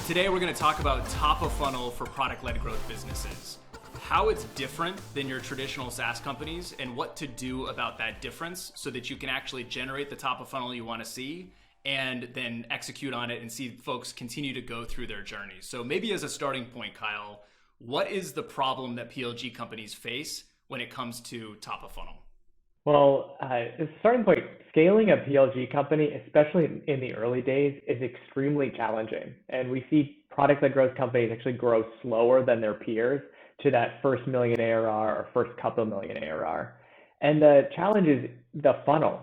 Today we're going to talk about top of funnel for product-led growth businesses, how it's different than your traditional SaaS companies and what to do about that difference so that you can actually generate the top of funnel you want to see and then execute on it and see folks continue to go through their journeys. So maybe as a starting point, Kyle, what is the problem that PLG companies face when it comes to top of funnel? Well, as a starting point, scaling a PLG company, especially in the early days, is extremely challenging. And we see product-led growth companies actually grow slower than their peers to that first million ARR or first couple million ARR. And the challenge is the funnel.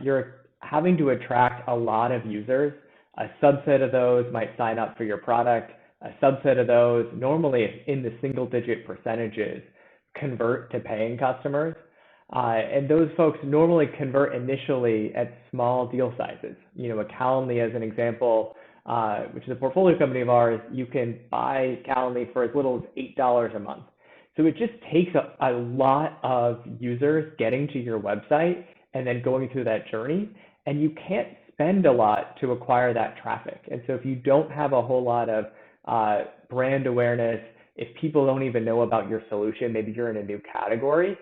You're having to attract a lot of users. A subset of those might sign up for your product. A subset of those, normally in the single-digit percentages, convert to paying customers. And those folks normally convert initially at small deal sizes. You know, a Calendly as an example, which is a portfolio company of ours, you can buy Calendly for as little as $8 a month. So it just takes a lot of users getting to your website and then going through that journey. And you can't spend a lot to acquire that traffic. And so if you don't have a whole lot of brand awareness, if people don't even know about your solution, maybe you're in a new category,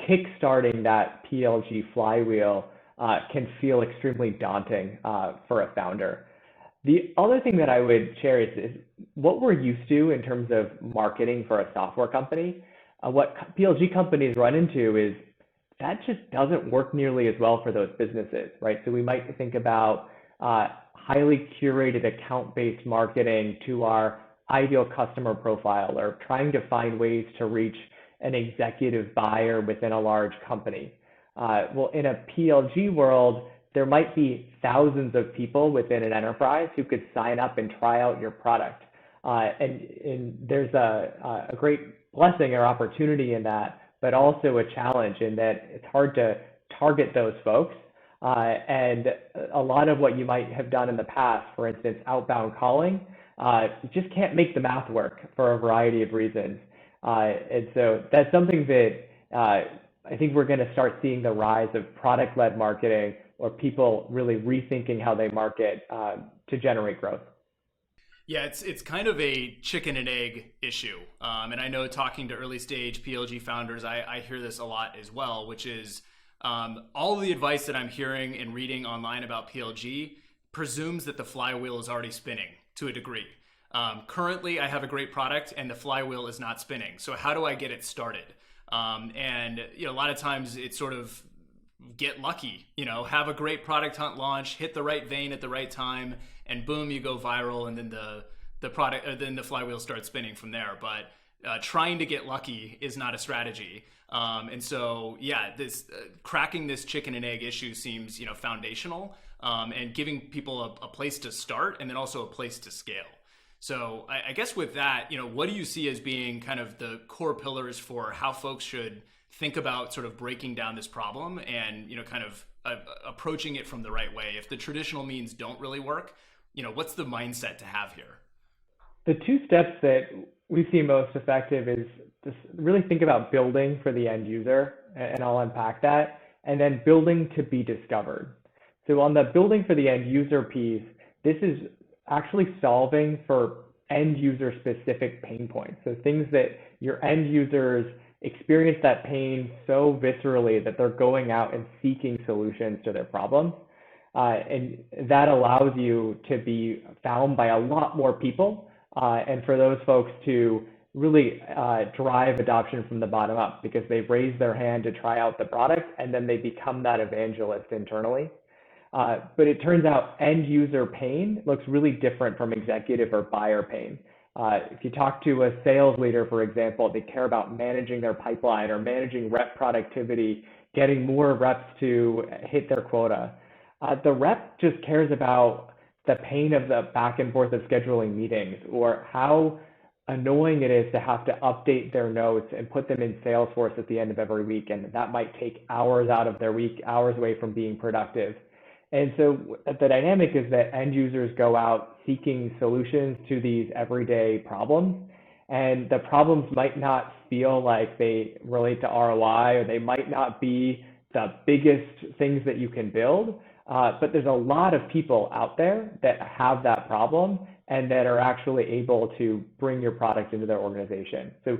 kickstarting that PLG flywheel can feel extremely daunting for a founder. The other thing that I would share is what we're used to in terms of marketing for a software company. What PLG companies run into is that just doesn't work nearly as well for those businesses, right? So we might think about highly curated account-based marketing to our ideal customer profile, or trying to find ways to reach an executive buyer within a large company. Well, in a PLG world, there might be thousands of people within an enterprise who could sign up and try out your product. And there's a great blessing or opportunity in that, but also a challenge in that it's hard to target those folks. And a lot of what you might have done in the past, for instance, outbound calling, you just can't make the math work for a variety of reasons. And so that's something that I think we're going to start seeing the rise of product-led marketing, or people really rethinking how they market to generate growth. Yeah, it's kind of a chicken and egg issue. And I know talking to early stage PLG founders, I hear this a lot as well, which is all the advice that I'm hearing and reading online about PLG presumes that the flywheel is already spinning to a degree. Currently, I have a great product and the flywheel is not spinning. So how do I get it started? And a lot of times it's sort of get lucky, have a great product hunt launch, hit the right vein at the right time, and boom, you go viral, and then then the flywheel starts spinning from there. But trying to get lucky is not a strategy. And so, yeah, this cracking this chicken and egg issue seems, foundational, and giving people a place to start and then also a place to scale. So I guess with that, what do you see as being kind of the core pillars for how folks should think about sort of breaking down this problem and, kind of approaching it from the right way? If the traditional means don't really work, what's the mindset to have here? The two steps that we see most effective is to really think about building for the end user, and I'll unpack that, and then building to be discovered. So on the building for the end user piece, this is actually solving for end user specific pain points. So things that your end users experience that pain so viscerally that they're going out and seeking solutions to their problems. And that allows you to be found by a lot more people, and for those folks to really drive adoption from the bottom up, because they've raised their hand to try out the product and then they become that evangelist internally. But it turns out end user pain looks really different from executive or buyer pain. If you talk to a sales leader, for example, they care about managing their pipeline or managing rep productivity, getting more reps to hit their quota. The rep just cares about the pain of the back and forth of scheduling meetings, or how annoying it is to have to update their notes and put them in Salesforce at the end of every week. And that might take hours out of their week, hours away from being productive. And so the dynamic is that end users go out seeking solutions to these everyday problems, and the problems might not feel like they relate to ROI, or they might not be the biggest things that you can build, but there's a lot of people out there that have that problem, and that are actually able to bring your product into their organization. So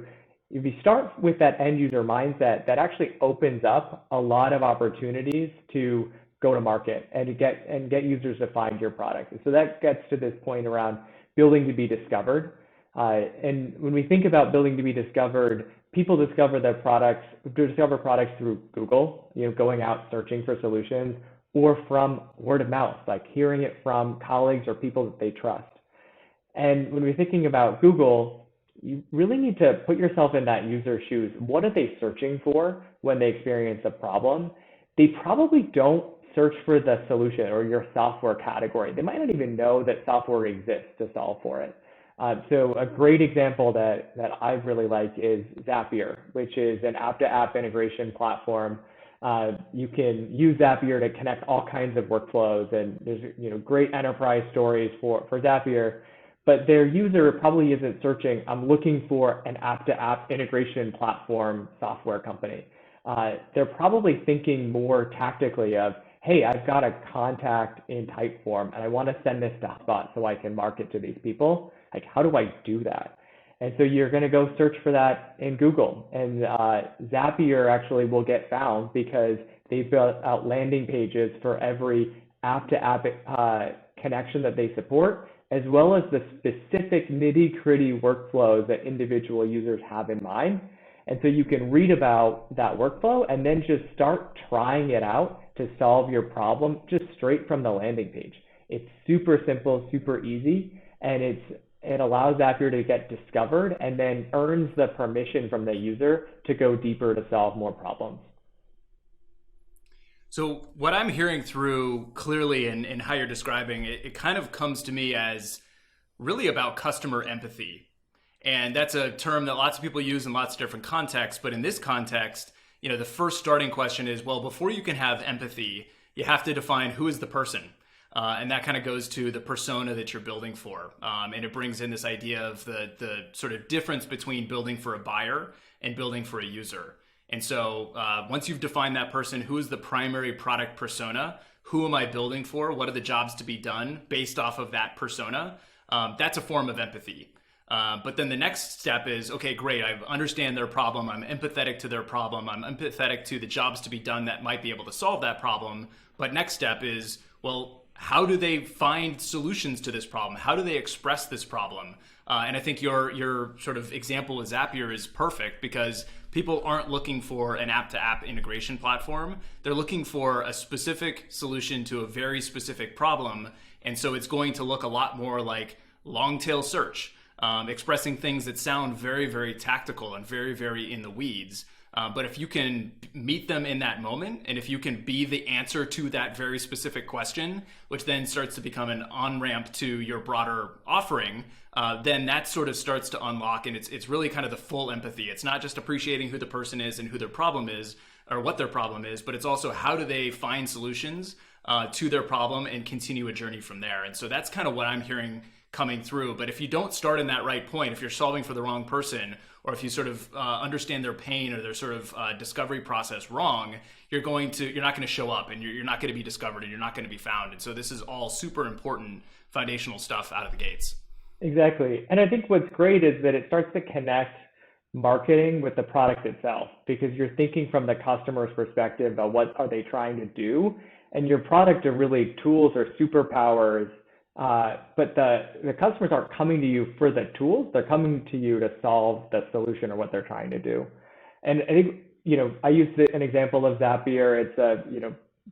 if you start with that end user mindset, that actually opens up a lot of opportunities to go to market and to get users to find your product. And so that gets to this point around building to be discovered. And when we think about building to be discovered, people discover products through Google, going out searching for solutions, or from word of mouth, like hearing it from colleagues or people that they trust. And when we're thinking about Google, you really need to put yourself in that user's shoes. What are they searching for when they experience a problem? They probably don't search for the solution or your software category. They might not even know that software exists to solve for it. So a great example that I really like is Zapier, which is an app-to-app integration platform. You can use Zapier to connect all kinds of workflows, and there's great enterprise stories for Zapier. But their user probably isn't searching, I'm looking for an app-to-app integration platform software company. They're probably thinking more tactically of, hey, I've got a contact in Typeform and I want to send this to HubSpot so I can market to these people. Like, how do I do that? And so you're going to go search for that in Google. And Zapier actually will get found because they've built out landing pages for every app-to-app connection that they support, as well as the specific nitty-gritty workflows that individual users have in mind. And so you can read about that workflow and then just start trying it out to solve your problem just straight from the landing page. It's super simple, super easy, and it allows Zapier to get discovered and then earns the permission from the user to go deeper to solve more problems. So what I'm hearing through clearly in how you're describing it, it kind of comes to me as really about customer empathy. And that's a term that lots of people use in lots of different contexts. But in this context, the first starting question is, well, before you can have empathy, you have to define who is the person. And that kind of goes to the persona that you're building for. And it brings in this idea of the sort of difference between building for a buyer and building for a user. And so once you've defined that person, who is the primary product persona? Who am I building for? What are the jobs to be done based off of that persona? That's a form of empathy. But then the next step is, okay, great, I understand their problem. I'm empathetic to their problem. I'm empathetic to the jobs to be done that might be able to solve that problem. But next step is, well, how do they find solutions to this problem? How do they express this problem? And I think your sort of example with Zapier is perfect because people aren't looking for an app-to-app integration platform. They're looking for a specific solution to a very specific problem. And so it's going to look a lot more like long-tail search, expressing things that sound very, very tactical and very, very in the weeds. But if you can meet them in that moment, and if you can be the answer to that very specific question, which then starts to become an on-ramp to your broader offering, then that sort of starts to unlock, and it's really kind of the full empathy. It's not just appreciating who the person is and who their problem is, or what their problem is, but it's also how do they find solutions to their problem and continue a journey from there. And so that's kind of what I'm hearing coming through. But if you don't start in that right point, if you're solving for the wrong person, or if you sort of understand their pain or their sort of discovery process wrong, you're not going to show up, and you're not going to be discovered, and you're not going to be found. And so this is all super important foundational stuff out of the gates. Exactly. And I think what's great is that it starts to connect marketing with the product itself, because you're thinking from the customer's perspective of what are they trying to do, and your product are really tools or superpowers. But the customers aren't coming to you for the tools, they're coming to you to solve the solution or what they're trying to do. And I think, I used an example of Zapier. It's a,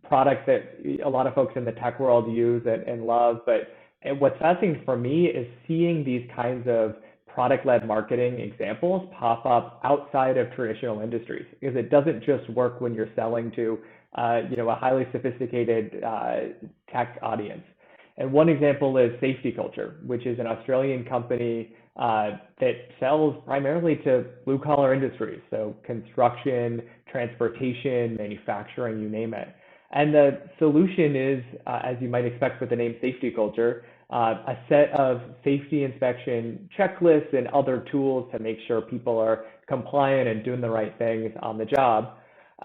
product that a lot of folks in the tech world use and love. But what's fascinating for me is seeing these kinds of product-led marketing examples pop up outside of traditional industries, because it doesn't just work when you're selling to, a highly sophisticated tech audience. And one example is Safety Culture, which is an Australian company that sells primarily to blue-collar industries, so construction, transportation, manufacturing, you name it. And the solution is, as you might expect with the name Safety Culture, a set of safety inspection checklists and other tools to make sure people are compliant and doing the right things on the job.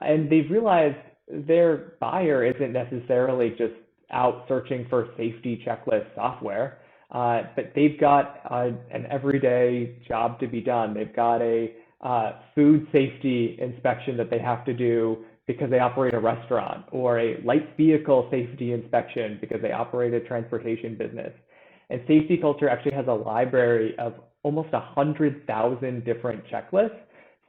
And they've realized their buyer isn't necessarily just out searching for safety checklist software. but they've got an everyday job to be done. They've got a food safety inspection that they have to do because they operate a restaurant, or a light vehicle safety inspection because they operate a transportation business. And safety culture actually has a library of almost 100,000 different checklists,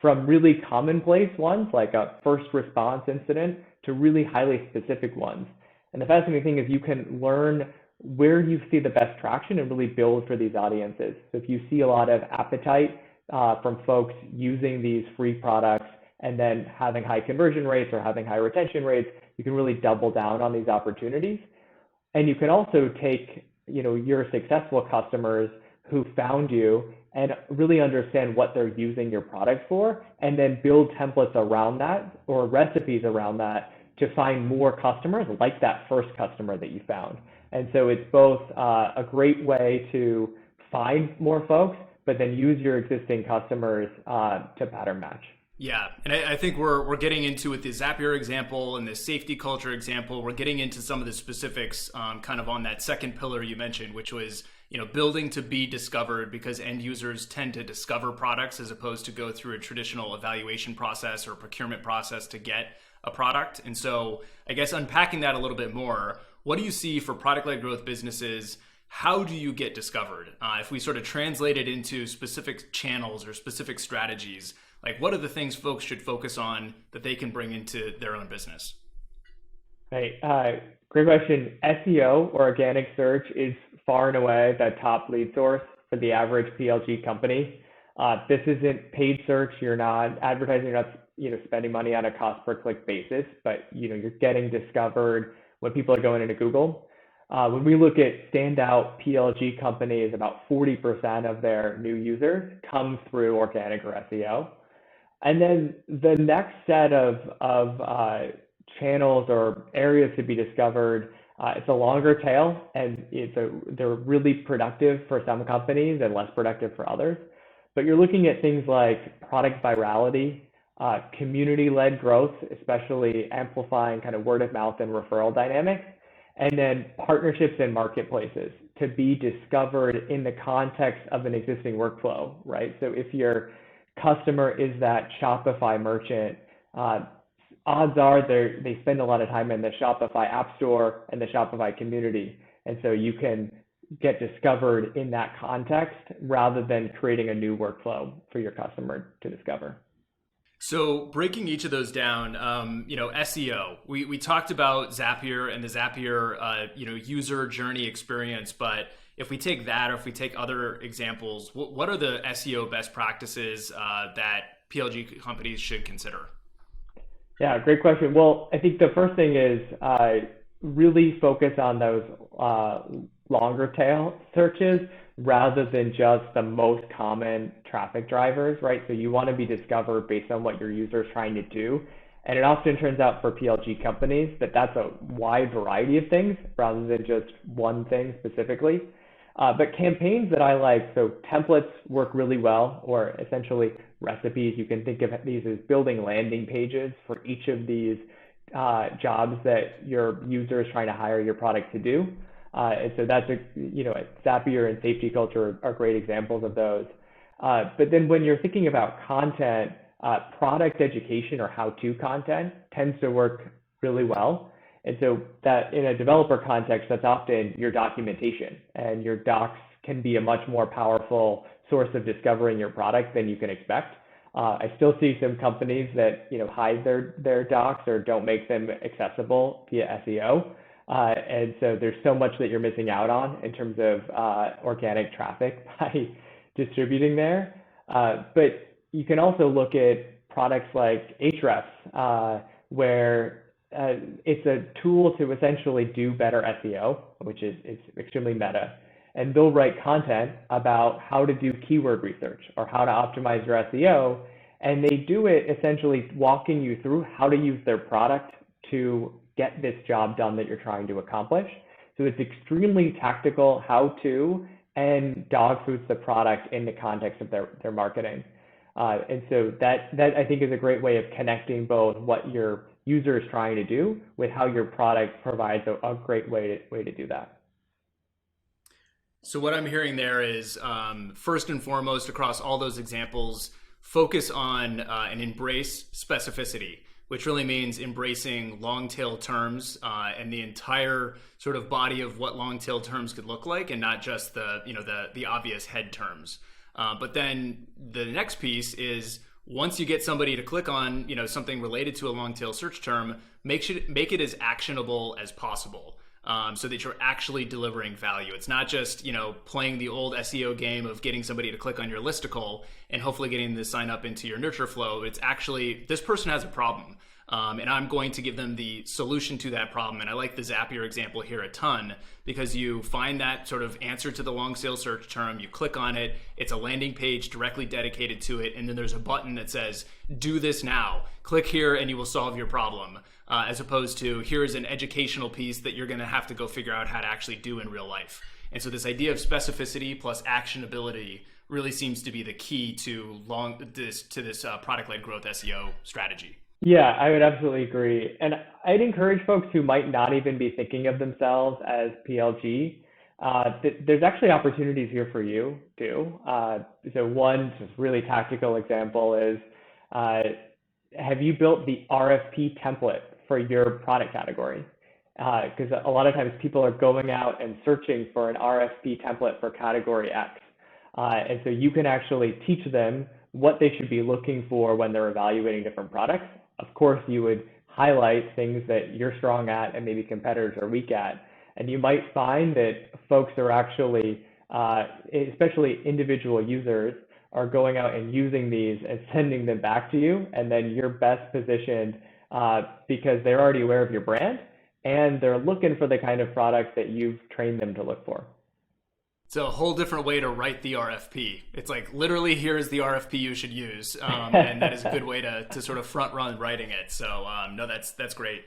from really commonplace ones like a first response incident to really highly specific ones. And the fascinating thing is you can learn where you see the best traction and really build for these audiences. So if you see a lot of appetite from folks using these free products and then having high conversion rates or having high retention rates, you can really double down on these opportunities. And you can also take, your successful customers who found you and really understand what they're using your product for, and then build templates around that or recipes around that to find more customers like that first customer that you found. And so it's both a great way to find more folks, but then use your existing customers to pattern match. Yeah, and I think we're getting into, with the Zapier example and the safety culture example, we're getting into some of the specifics kind of on that second pillar you mentioned, which was building to be discovered, because end users tend to discover products as opposed to go through a traditional evaluation process or procurement process to get a product. And so I guess unpacking that a little bit more, what do you see for product-led growth businesses? How do you get discovered? If we sort of translate it into specific channels or specific strategies, like what are the things folks should focus on that they can bring into their own business? Right. Great question. SEO, or organic search, is far and away the top lead source for the average PLG company. This isn't paid search. You're not advertising. You're not spending money on a cost per click basis, but you're getting discovered when people are going into Google. When we look at standout PLG companies, about 40% of their new users come through organic or SEO. And then the next set of channels or areas to be discovered, it's a longer tail, and they're really productive for some companies and less productive for others. But you're looking at things like product virality, community-led growth, especially amplifying kind of word of mouth and referral dynamics, and then partnerships and marketplaces to be discovered in the context of an existing workflow, right? So if your customer is that Shopify merchant, odds are they spend a lot of time in the Shopify App Store and the Shopify community. And so you can get discovered in that context rather than creating a new workflow for your customer to discover. So breaking each of those down, SEO, we talked about Zapier and the Zapier, user journey experience, but if we take that, or if we take other examples, what are the SEO best practices that PLG companies should consider? Yeah, great question. Well, I think the first thing is really focus on those longer tail searches rather than just the most common traffic drivers, right? So you want to be discovered based on what your user is trying to do. And it often turns out for PLG companies that that's a wide variety of things rather than just one thing specifically. But campaigns that I like, so templates work really well, or essentially recipes. You can think of these as building landing pages for each of these jobs that your user is trying to hire your product to do. And so that's Zapier and safety culture are great examples of those. But then when you're thinking about content, product education or how-to content tends to work really well. And so that in a developer context, that's often your documentation, and your docs can be a much more powerful source of discovering your product than you can expect. I still see some companies that hide their docs or don't make them accessible via SEO. And so there's so much that you're missing out on in terms of organic traffic by distributing there. But you can also look at products like Ahrefs, where it's a tool to essentially do better SEO, which is it's extremely meta. And they'll write content about how to do keyword research or how to optimize your SEO. And they do it essentially walking you through how to use their product to get this job done that you're trying to accomplish. So it's extremely tactical how-to, and dog foods the product in the context of their marketing. And so that I think is a great way of connecting both what your user is trying to do with how your product provides a great way to do that. So what I'm hearing there is, first and foremost, across all those examples, focus on and embrace specificity, which really means embracing long tail terms and the entire sort of body of what long tail terms could look like, and not just the obvious head terms. But then the next piece is, once you get somebody to click on something related to a long tail search term, make it as actionable as possible. So that you're actually delivering value. It's not just, playing the old SEO game of getting somebody to click on your listicle and hopefully getting them to sign up into your nurture flow. It's actually, this person has a problem. And I'm going to give them the solution to that problem. And I like the Zapier example here a ton, because you find that sort of answer to the long tail search term, you click on it, it's a landing page directly dedicated to it, and then there's a button that says, do this now. Click here and you will solve your problem. As opposed to, here's an educational piece that you're going to have to go figure out how to actually do in real life. And so this idea of specificity plus actionability really seems to be the key to this product-led growth SEO strategy. Yeah, I would absolutely agree. And I'd encourage folks who might not even be thinking of themselves as PLG. There's actually opportunities here for you too. So one just really tactical example is, have you built the RFP template for your product category? Because a lot of times people are going out and searching for an RFP template for category X. And so you can actually teach them what they should be looking for when they're evaluating different products. Of course, you would highlight things that you're strong at and maybe competitors are weak at. And you might find that folks are actually, especially individual users, are going out and using these and sending them back to you. And then you're best positioned because they're already aware of your brand and they're looking for the kind of products that you've trained them to look for. It's a whole different way to write the RFP. It's like, literally, here's the RFP you should use. And that is a good way to sort of front run writing it. So no, that's great.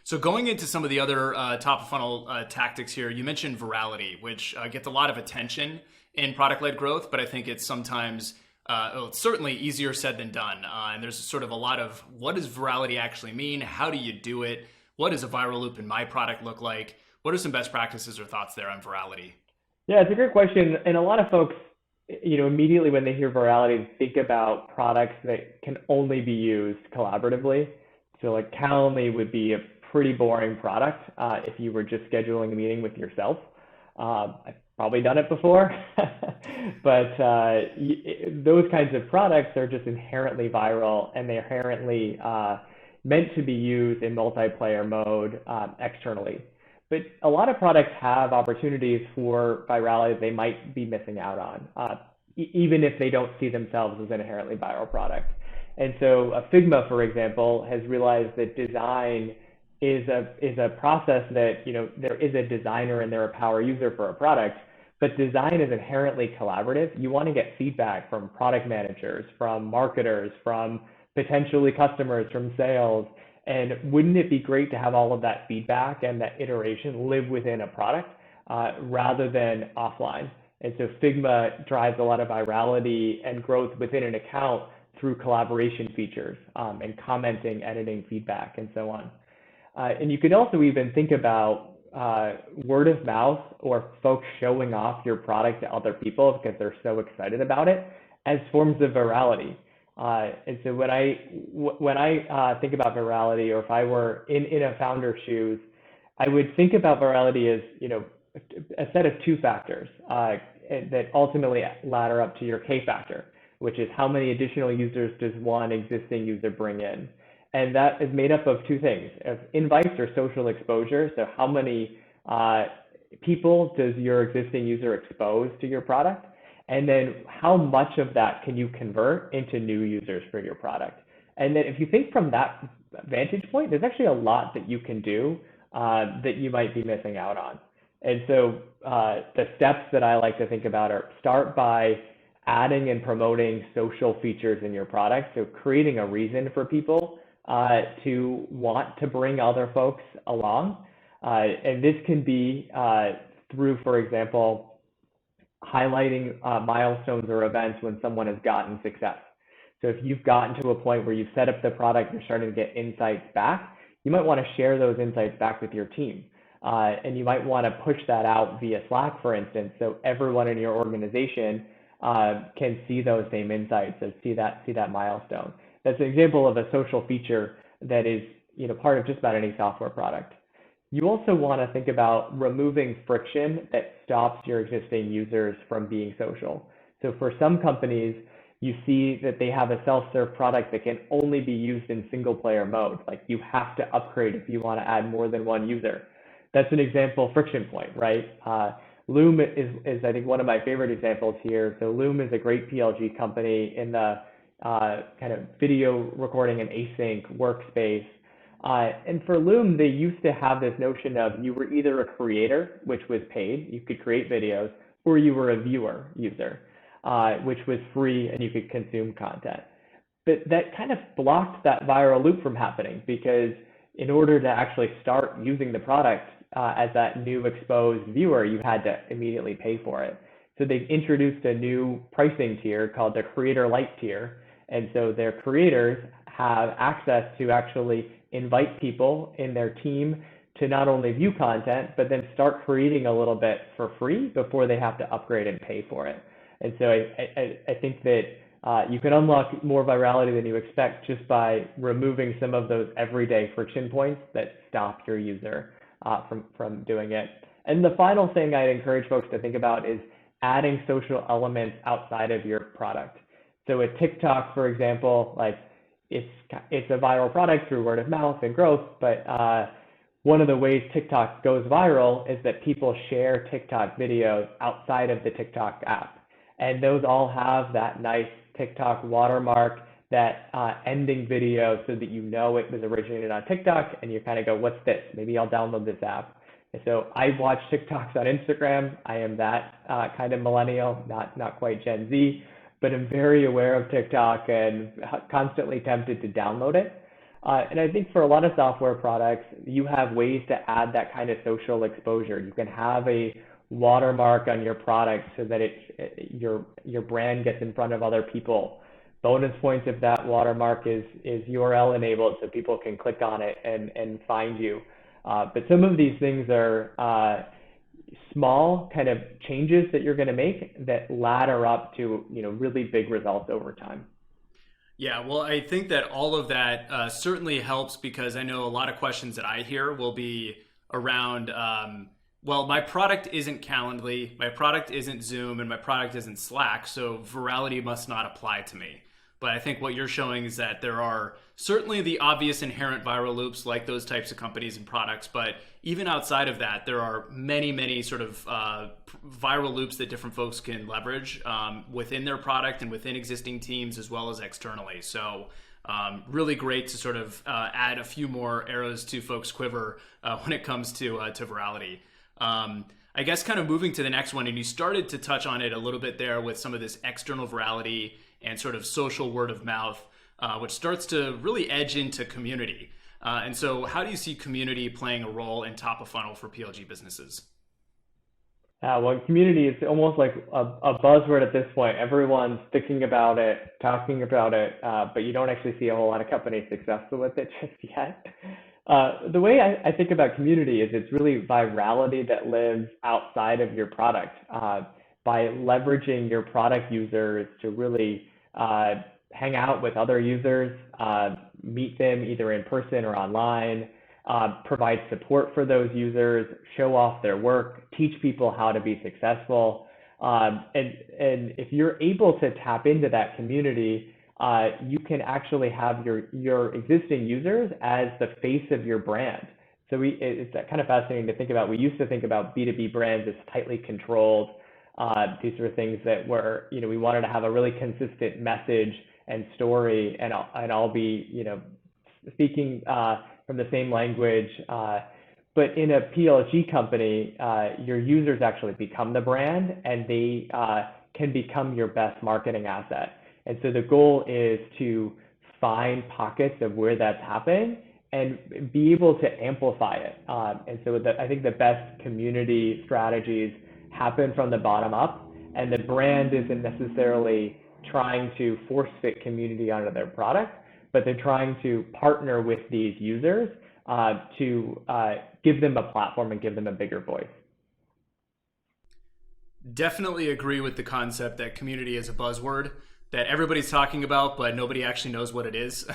So going into some of the other top of funnel tactics here, you mentioned virality, which gets a lot of attention in product-led growth, but I think it's sometimes, it's certainly easier said than done. And there's sort of a lot of, what does virality actually mean? How do you do it? What does a viral loop in my product look like? What are some best practices or thoughts there on virality? Yeah, it's a great question. And a lot of folks, immediately when they hear virality, think about products that can only be used collaboratively. So like Calendly would be a pretty boring product if you were just scheduling a meeting with yourself. I've probably done it before, but those kinds of products are just inherently viral, and they're inherently meant to be used in multiplayer mode externally. But a lot of products have opportunities for virality they might be missing out on, even if they don't see themselves as an inherently viral product. And so Figma, for example, has realized that design is a process that, there is a designer and they're a power user for a product, but design is inherently collaborative. You want to get feedback from product managers, from marketers, from potentially customers, from sales. And wouldn't it be great to have all of that feedback and that iteration live within a product rather than offline? And so Figma drives a lot of virality and growth within an account through collaboration features and commenting, editing, feedback, and so on. And you could also even think about word of mouth or folks showing off your product to other people because they're so excited about it as forms of virality. And so when I think about virality, or if I were in a founder's shoes, I would think about virality as, a set of two factors that ultimately ladder up to your K factor, which is how many additional users does one existing user bring in. And that is made up of two things: of invites or social exposure. So how many people does your existing user expose to your product? And then how much of that can you convert into new users for your product? And then if you think from that vantage point, there's actually a lot that you can do that you might be missing out on. And so the steps that I like to think about are: start by adding and promoting social features in your product. So creating a reason for people to want to bring other folks along. And this can be through, for example, highlighting milestones or events when someone has gotten success. So if you've gotten to a point where you've set up the product, you're starting to get insights back, you might want to share those insights back with your team. And you might want to push that out via Slack, for instance, so everyone in your organization can see those same insights and see that milestone. That's an example of a social feature that is part of just about any software product. You also want to think about removing friction that stops your existing users from being social. So for some companies, you see that they have a self-serve product that can only be used in single player mode. Like you have to upgrade if you want to add more than one user. That's an example friction point, right? Loom is I think one of my favorite examples here. So Loom is a great PLG company in the kind of video recording and async workspace. And for Loom, they used to have this notion of you were either a creator, which was paid, you could create videos, or you were a viewer user, which was free and you could consume content. But that kind of blocked that viral loop from happening, because in order to actually start using the product as that new exposed viewer, you had to immediately pay for it. So they've introduced a new pricing tier called the Creator Lite tier. And so their creators have access to actually invite people in their team to not only view content, but then start creating a little bit for free before they have to upgrade and pay for it. And so I think that you can unlock more virality than you expect just by removing some of those everyday friction points that stop your user from doing it. And the final thing I'd encourage folks to think about is adding social elements outside of your product. So with TikTok, for example, like it's a viral product through word of mouth and growth, but one of the ways TikTok goes viral is that people share TikTok videos outside of the TikTok app. And those all have that nice TikTok watermark, that ending video, so that you know it was originated on TikTok and you kind of go, what's this? Maybe I'll download this app. And so I watch TikToks on Instagram. I am that kind of millennial, not quite Gen Z, but I'm very aware of TikTok and constantly tempted to download it. And I think for a lot of software products, you have ways to add that kind of social exposure. You can have a watermark on your product so that your brand gets in front of other people. Bonus points if that watermark is URL enabled, so people can click on it and find you. But some of these things are small kind of changes that you're going to make that ladder up to really big results over time. Yeah, well, I think that all of that certainly helps, because I know a lot of questions that I hear will be around, well, my product isn't Calendly, my product isn't Zoom, and my product isn't Slack, so virality must not apply to me. But I think what you're showing is that there are certainly the obvious inherent viral loops like those types of companies and products, but even outside of that, there are many, many sort of viral loops that different folks can leverage within their product and within existing teams as well as externally. So really great to sort of add a few more arrows to folks' quiver when it comes to virality. I guess kind of moving to the next one, and you started to touch on it a little bit there with some of this external virality and sort of social word of mouth, which starts to really edge into community. And so how do you see community playing a role in top of funnel for PLG businesses? Well, community is almost like a buzzword at this point. Everyone's thinking about it, talking about it, but you don't actually see a whole lot of companies successful with it just yet. The way I think about community is it's really virality that lives outside of your product. By leveraging your product users to really hang out with other users, meet them either in person or online, provide support for those users, show off their work, teach people how to be successful. And if you're able to tap into that community, you can actually have your existing users as the face of your brand. So it's kind of fascinating to think about. We used to think about B2B brands as tightly controlled. These were things that were, we wanted to have a really consistent message and story, and all be, speaking from the same language. But in a PLG company, your users actually become the brand, and they can become your best marketing asset. And so the goal is to find pockets of where that's happening and be able to amplify it. And so I think the best community strategies happen from the bottom up, and the brand isn't necessarily trying to force fit community onto their product, but they're trying to partner with these users to give them a platform and give them a bigger voice. Definitely agree with the concept that community is a buzzword that everybody's talking about, but nobody actually knows what it is.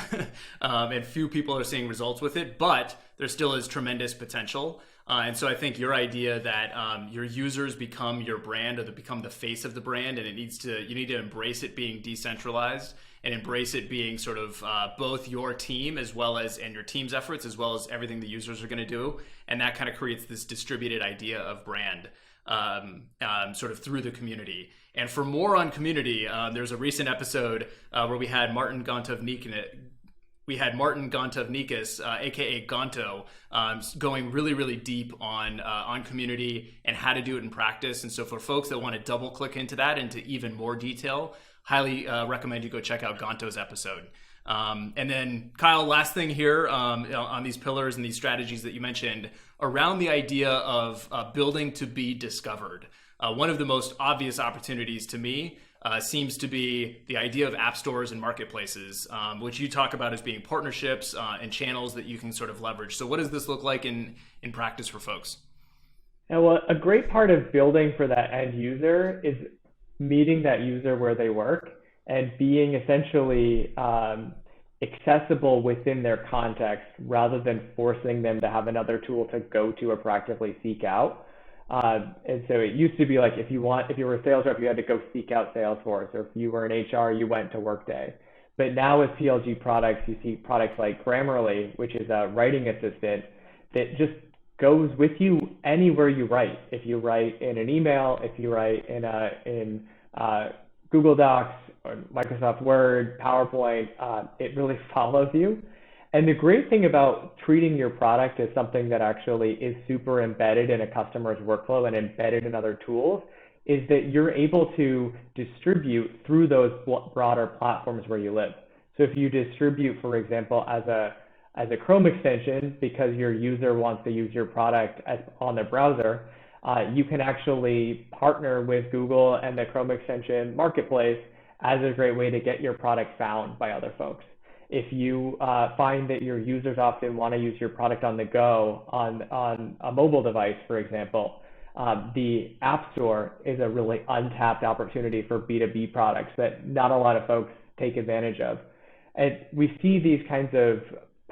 And few people are seeing results with it, but there still is tremendous potential. And so I think your idea that your users become your brand, or they become the face of the brand, and you need to embrace it being decentralized and embrace it being sort of both your team and your team's efforts, as well as everything the users are going to do. And that kind of creates this distributed idea of brand. Sort of through the community. And for more on community, there's a recent episode where we had Martin Gontovnikas, aka Gonto, going really, really deep on community and how to do it in practice. And so for folks that want to double click into that into even more detail, highly recommend you go check out Gonto's episode. And then Kyle, last thing here on these pillars and these strategies that you mentioned around the idea of building to be discovered. One of the most obvious opportunities to me seems to be the idea of app stores and marketplaces, which you talk about as being partnerships and channels that you can sort of leverage. So what does this look like in practice for folks? And well, a great part of building for that end user is meeting that user where they work and being essentially accessible within their context rather than forcing them to have another tool to go to or proactively seek out. And so it used to be like if you were a sales rep, you had to go seek out Salesforce, or if you were in HR, you went to Workday. But now with PLG products, you see products like Grammarly, which is a writing assistant that just goes with you anywhere you write. If you write in an email, if you write in Google Docs or Microsoft Word, PowerPoint, it really follows you. And the great thing about treating your product as something that actually is super embedded in a customer's workflow and embedded in other tools is that you're able to distribute through those broader platforms where you live. So if you distribute, for example, as a Chrome extension because your user wants to use your product on their browser, you can actually partner with Google and the Chrome extension marketplace as a great way to get your product found by other folks. If you find that your users often want to use your product on the go on a mobile device, for example, the App Store is a really untapped opportunity for B2B products that not a lot of folks take advantage of. And we see these kinds of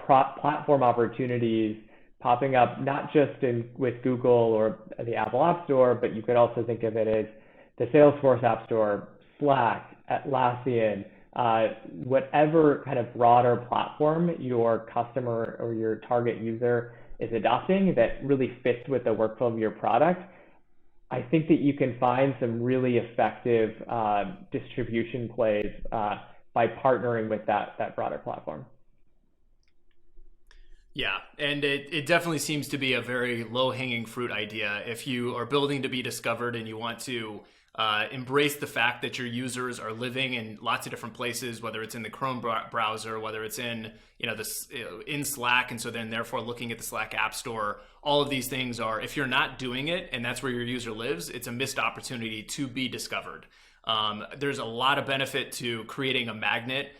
platform opportunities popping up not just with Google or the Apple App Store, but you could also think of it as the Salesforce App Store, Slack, Atlassian, whatever kind of broader platform your customer or your target user is adopting that really fits with the workflow of your product. I think that you can find some really effective distribution plays by partnering with that broader platform. Yeah, and it definitely seems to be a very low-hanging fruit idea. If you are building to be discovered and you want to embrace the fact that your users are living in lots of different places, whether it's in the Chrome browser, whether it's in in Slack, and so then therefore looking at the Slack App Store, all of these things are, if you're not doing it and that's where your user lives, it's a missed opportunity to be discovered. There's a lot of benefit to creating a magnet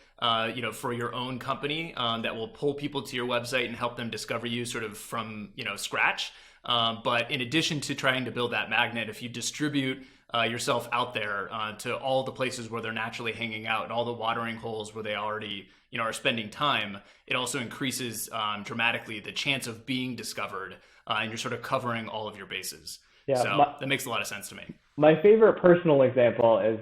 for your own company that will pull people to your website and help them discover you sort of from scratch. But in addition to trying to build that magnet, if you distribute yourself out there to all the places where they're naturally hanging out and all the watering holes where they already are spending time, it also increases dramatically the chance of being discovered, and you're sort of covering all of your bases. Yeah, so that makes a lot of sense to me. My favorite personal example is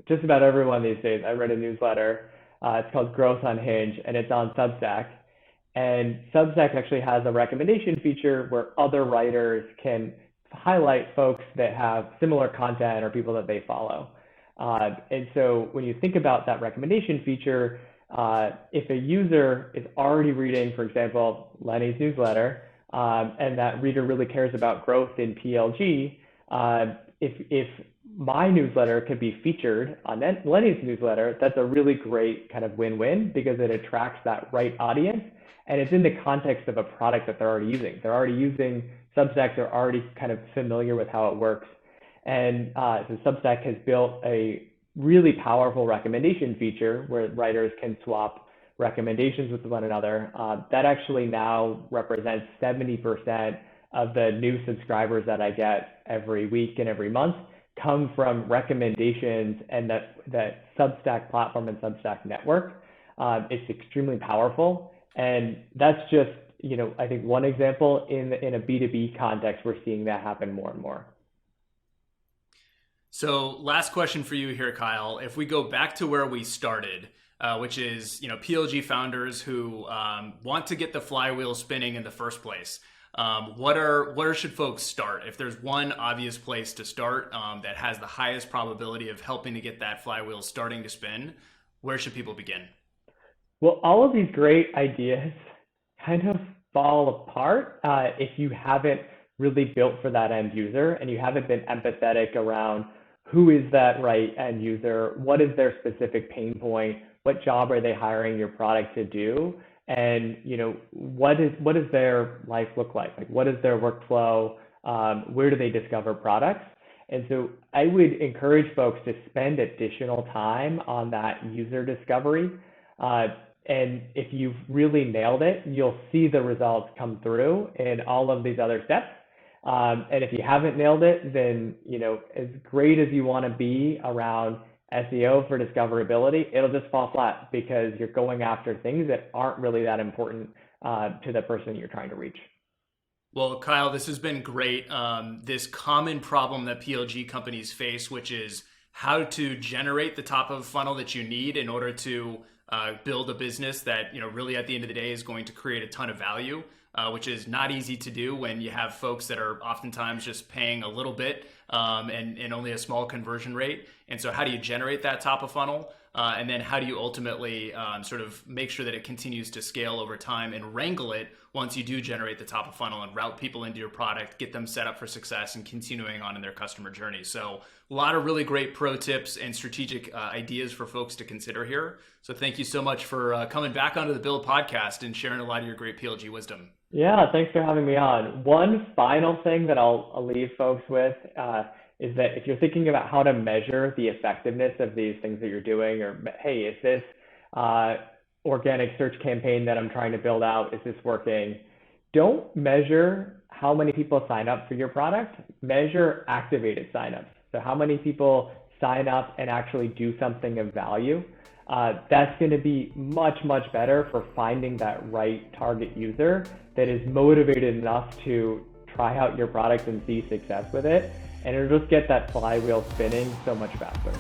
just about everyone these days. I read a newsletter. It's called Growth Unhinged, and it's on Substack. And Substack actually has a recommendation feature where other writers can highlight folks that have similar content or people that they follow. And so when you think about that recommendation feature, if a user is already reading, for example, Lenny's newsletter, and that reader really cares about growth in PLG, if my newsletter could be featured on Lenny's newsletter, that's a really great kind of win-win because it attracts that right audience, and it's in the context of a product that they're already using. They're already using Substack, they're already kind of familiar with how it works. And so Substack has built a really powerful recommendation feature where writers can swap recommendations with one another. That actually now represents 70% of the new subscribers that I get every week and every month come from recommendations, and that Substack platform and Substack network. It's extremely powerful, and that's just, I think one example. In a B2B context, we're seeing that happen more and more. So last question for you here, Kyle. If we go back to where we started, which is, PLG founders who want to get the flywheel spinning in the first place, where should folks start? If there's one obvious place to start that has the highest probability of helping to get that flywheel starting to spin, where should people begin? Well, all of these great ideas kind of fall apart if you haven't really built for that end user and you haven't been empathetic around who is that right end user, what is their specific pain point, what job are they hiring your product to do, and what does their life look like? Like, what is their workflow? Where do they discover products? And so I would encourage folks to spend additional time on that user discovery. And if you've really nailed it, you'll see the results come through in all of these other steps. And if you haven't nailed it, then, as great as you want to be around SEO for discoverability, it'll just fall flat because you're going after things that aren't really that important to the person you're trying to reach. Well, Kyle, this has been great. This common problem that PLG companies face, which is how to generate the top of funnel that you need in order to build a business that, really at the end of the day is going to create a ton of value, which is not easy to do when you have folks that are oftentimes just paying a little bit and only a small conversion rate. And so how do you generate that top of funnel? And then how do you ultimately sort of make sure that it continues to scale over time and wrangle it once you do generate the top of funnel and route people into your product, get them set up for success and continuing on in their customer journey. So a lot of really great pro tips and strategic ideas for folks to consider here. So thank you so much for coming back onto the Build podcast and sharing a lot of your great PLG wisdom. Yeah, thanks for having me on. One final thing that I'll leave folks with is that if you're thinking about how to measure the effectiveness of these things that you're doing, or, hey, is this organic search campaign that I'm trying to build out, is this working? Don't measure how many people sign up for your product. Measure activated signups. So how many people sign up and actually do something of value. That's going to be much, much better for finding that right target user that is motivated enough to try out your product and see success with it. And it'll just get that flywheel spinning so much faster.